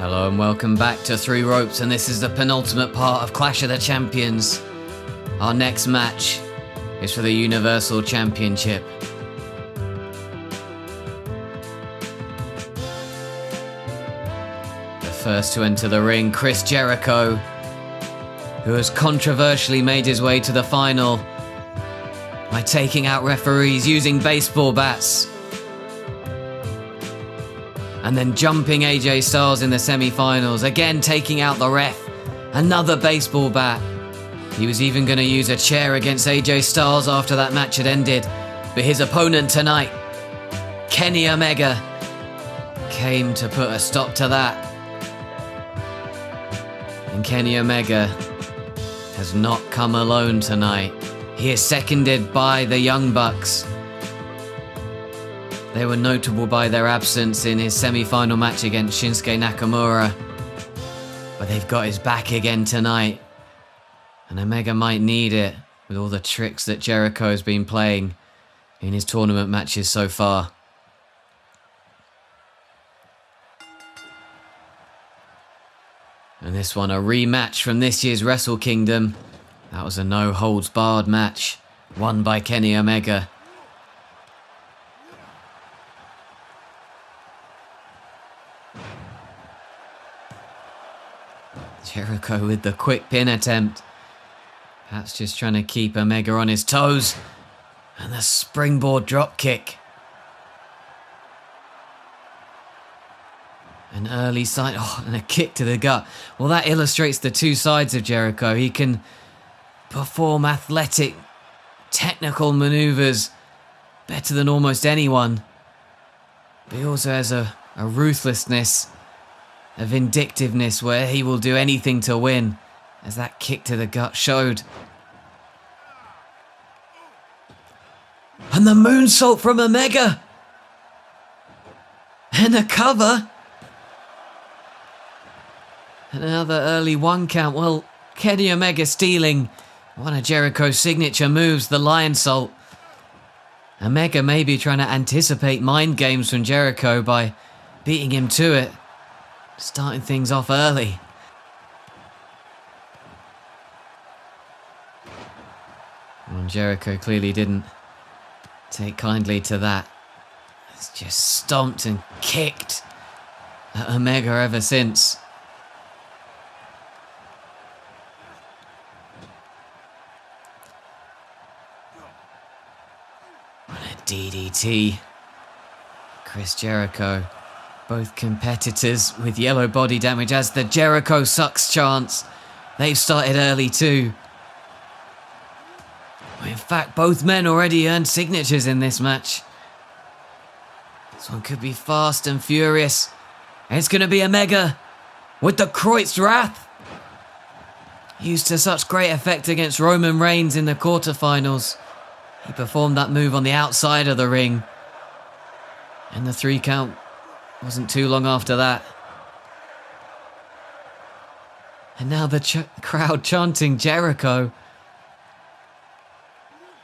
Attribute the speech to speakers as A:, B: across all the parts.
A: Hello and welcome back to Three Ropes, and this is the penultimate part of Clash of the Champions. Our next match is for the Universal Championship. The first to enter the ring, Chris Jericho, who has controversially made his way to the final by taking out referees using baseball bats. And then jumping AJ Styles in the semi-finals, again taking out the ref, another baseball bat. He was even going to use a chair against AJ Styles after that match had ended. But his opponent tonight, Kenny Omega, came to put a stop to that. And Kenny Omega has not come alone tonight. He is seconded by the Young Bucks. They were notable by their absence in his semi-final match against Shinsuke Nakamura. But they've got his back again tonight. And Omega might need it with all the tricks that Jericho has been playing in his tournament matches so far. And this one, a rematch from this year's Wrestle Kingdom. That was a no-holds-barred match, won by Kenny Omega. Jericho with the quick pin attempt. Perhaps just trying to keep Omega on his toes. And the springboard drop kick. An early sign. Oh, and a kick to the gut. Well, that illustrates the two sides of Jericho. He can perform athletic, technical maneuvers better than almost anyone. But he also has a ruthlessness, a vindictiveness where he will do anything to win, as that kick to the gut showed. And the moonsault from Omega! And a cover! And another early one count. Well, Kenny Omega stealing one of Jericho's signature moves, the Lionsault. Omega may be trying to anticipate mind games from Jericho by beating him to it, starting things off early. And Jericho clearly didn't take kindly to that. It's just stomped and kicked at Omega ever since. What a DDT. Chris Jericho. Both competitors with yellow body damage as the Jericho sucks chants. They've started early too. In fact, both men already earned signatures in this match. This one could be fast and furious. And it's going to be Omega with the Kreutz Wrath. Used to such great effect against Roman Reigns in the quarterfinals. He performed that move on the outside of the ring. And the 3 count wasn't too long after that. And now the crowd chanting Jericho.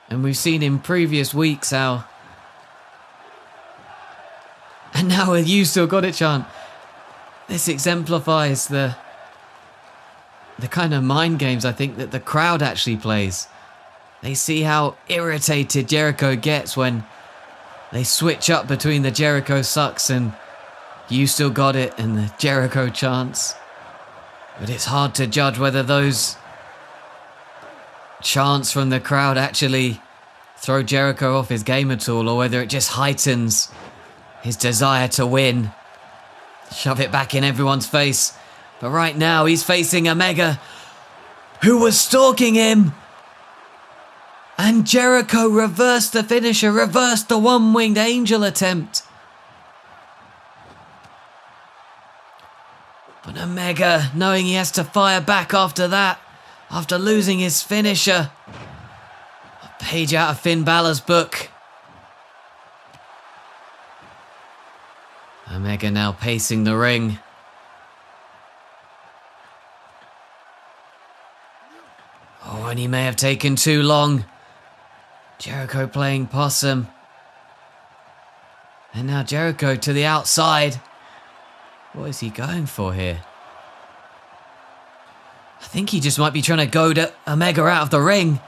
A: And we've seen in previous weeks how... And now with "You Still Got It" chant. This exemplifies the kind of mind games I think that the crowd actually plays. They see how irritated Jericho gets when they switch up between the Jericho sucks and "You Still Got It" and the Jericho chants. But it's hard to judge whether those chants from the crowd actually throw Jericho off his game at all, or whether it just heightens his desire to win. Shove it back in everyone's face. But right now he's facing Omega, who was stalking him. And Jericho reversed the finisher, reversed the one-winged angel attempt. But Omega, knowing he has to fire back after that, after losing his finisher. A page out of Finn Balor's book. Omega now pacing the ring. Oh, and he may have taken too long. Jericho playing possum. And now Jericho to the outside. What is he going for here? I think he just might be trying to goad Omega out of the ring.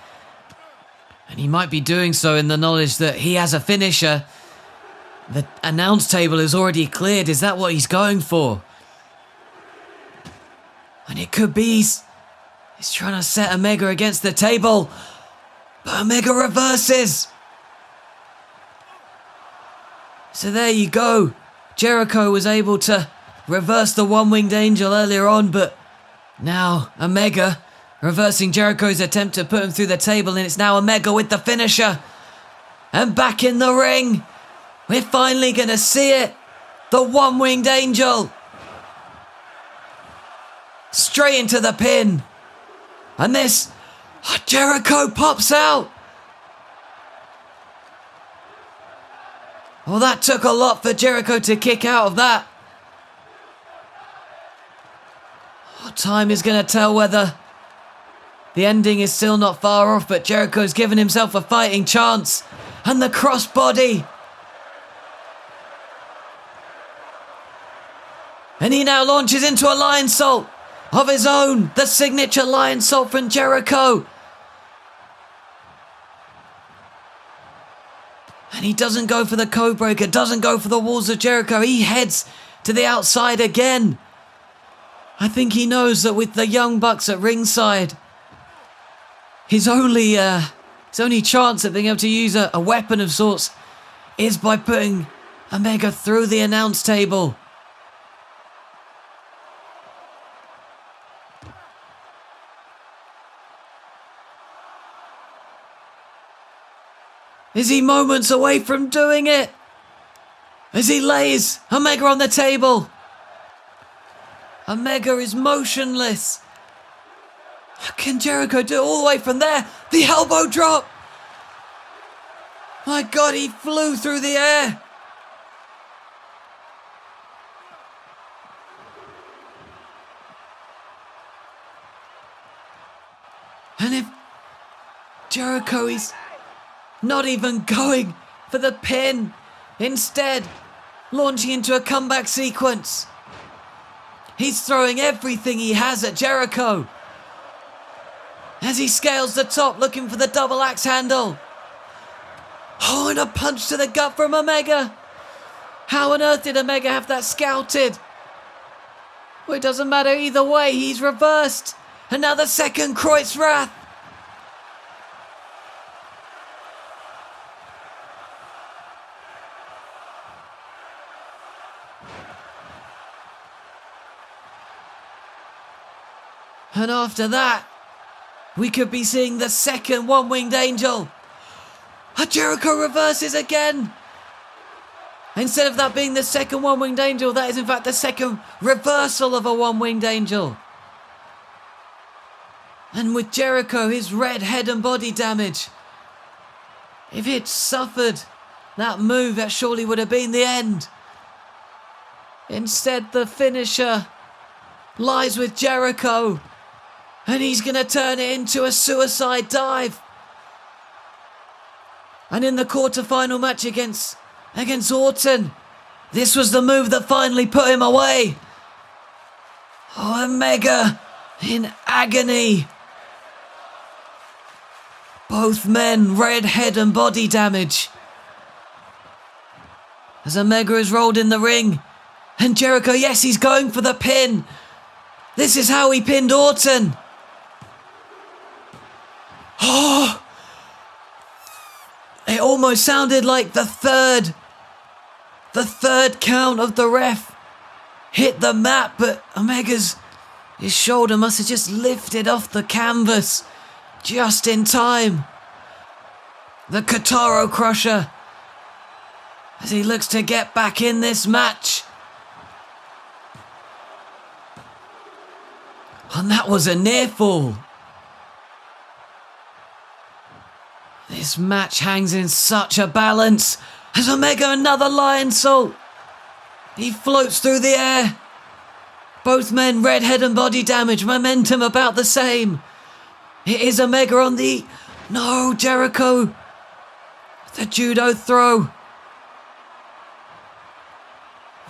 A: And he might be doing so in the knowledge that he has a finisher. The announce table is already cleared. Is that what he's going for? And it could be he's trying to set Omega against the table. But Omega reverses. So there you go. Jericho was able to reverse the one-winged angel earlier on, but now Omega reversing Jericho's attempt to put him through the table, and it's now Omega with the finisher. And back in the ring. We're finally going to see it. The one-winged angel. Straight into the pin. And this, Jericho pops out. Well, that took a lot for Jericho to kick out of that. Time is going to tell whether the ending is still not far off, but Jericho's given himself a fighting chance. And the crossbody. And he now launches into a lion salt of his own. The signature lion salt from Jericho. And he doesn't go for the code breaker, doesn't go for the walls of Jericho. He heads to the outside again. I think he knows that with the Young Bucks at ringside, his only chance at being able to use a weapon of sorts is by putting Omega through the announce table. Is he moments away from doing it? As he lays Omega on the table. Omega is motionless. Can Jericho do it all the way from there? The elbow drop. My God, he flew through the air. And if Jericho is not even going for the pin, instead launching into a comeback sequence. He's throwing everything he has at Jericho as he scales the top, looking for the double axe handle. Oh, and a punch to the gut from Omega. How on earth did Omega have that scouted? Well, it doesn't matter either way. He's reversed. And now the second Kreutz Wrath. And after that, we could be seeing the second one-winged angel. Jericho reverses again. Instead of that being the second one-winged angel, that is in fact the second reversal of a one-winged angel. And with Jericho, his red head and body damage, if he'd suffered that move, that surely would have been the end. Instead, the finisher lies with Jericho. And he's going to turn it into a suicide dive. And in the quarterfinal match against Orton, this was the move that finally put him away. Oh, Omega in agony. Both men, red head and body damage. As Omega is rolled in the ring. And Jericho, yes, he's going for the pin. This is how he pinned Orton. Oh! It almost sounded like the third count of the ref hit the mat, but Omega's his shoulder must have just lifted off the canvas just in time. The Kotaro Crusher as he looks to get back in this match. And that was a near fall. This match hangs in such a balance as Omega another lion salt. He floats through the air. Both men red head and body damage, momentum about the same. It is Omega on the... No, Jericho. The judo throw.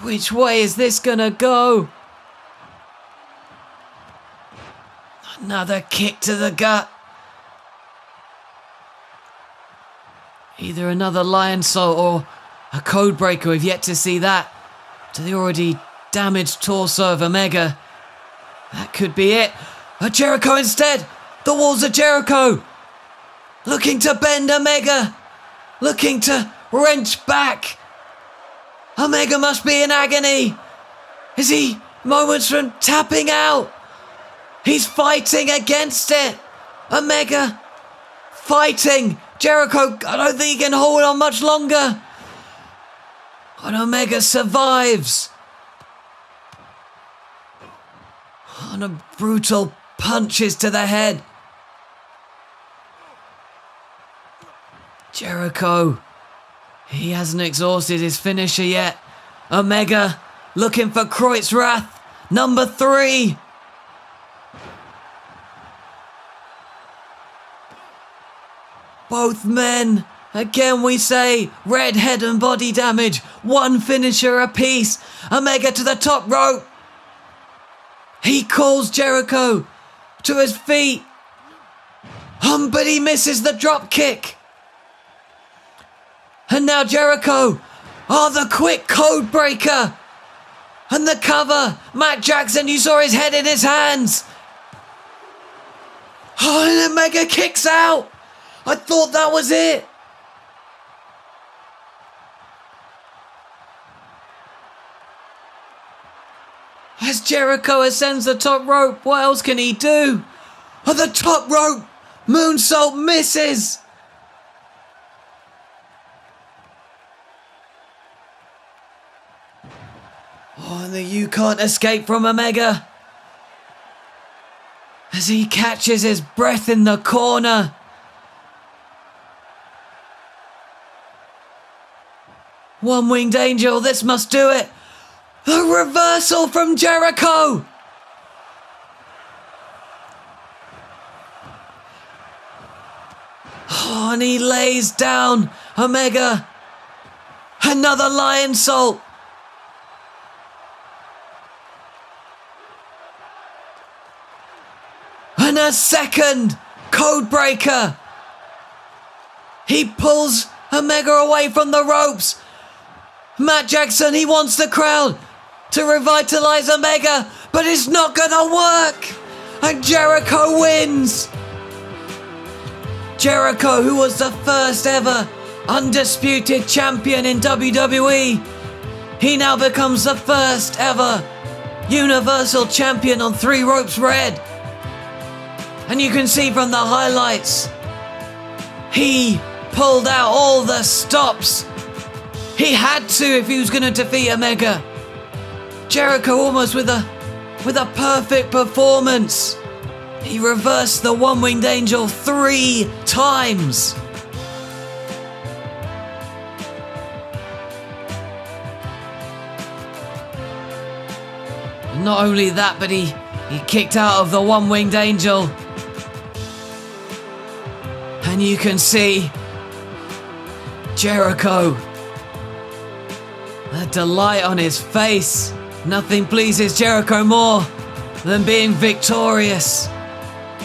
A: Which way is this gonna go? Another kick to the gut. Either another lion salt or a code breaker. We've yet to see that. To the already damaged torso of Omega. That could be it. A Jericho instead. The walls of Jericho. Looking to bend Omega. Looking to wrench back. Omega must be in agony. Is he moments from tapping out? He's fighting against it. Omega fighting. Jericho, I don't think he can hold on much longer. And Omega survives. On a brutal punches to the head. Jericho, he hasn't exhausted his finisher yet. Omega looking for Kreutz Wrath, number 3. Both men, again we say, red head and body damage, one finisher apiece. Omega to the top rope. He calls Jericho to his feet. But he misses the drop kick. And now Jericho, the quick code breaker. And the cover. Matt Jackson, you saw his head in his hands. And Omega kicks out. I thought that was it. As Jericho ascends the top rope, what else can he do? On the top rope, moonsault misses. And the you can't escape from Omega. As he catches his breath in the corner. One-winged angel, this must do it. The reversal from Jericho. And he lays down Omega. Another lion salt. And a second code breaker. He pulls Omega away from the ropes. Matt Jackson, he wants the crowd to revitalize Omega, but it's not gonna work. And Jericho wins. Jericho, who was the first ever undisputed champion in WWE, he now becomes the first ever Universal Champion on 3 Ropes Red. And you can see from the highlights, he pulled out all the stops. He had to if he was going to defeat Omega. Jericho almost with a perfect performance. He reversed the one-winged angel 3 times. Not only that, but he kicked out of the one-winged angel. And you can see Jericho, a delight on his face. Nothing pleases Jericho more than being victorious.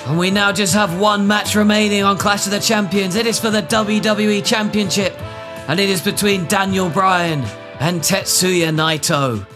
A: And we now just have one match remaining on Clash of the Champions. It is for the WWE Championship. And it is between Daniel Bryan and Tetsuya Naito.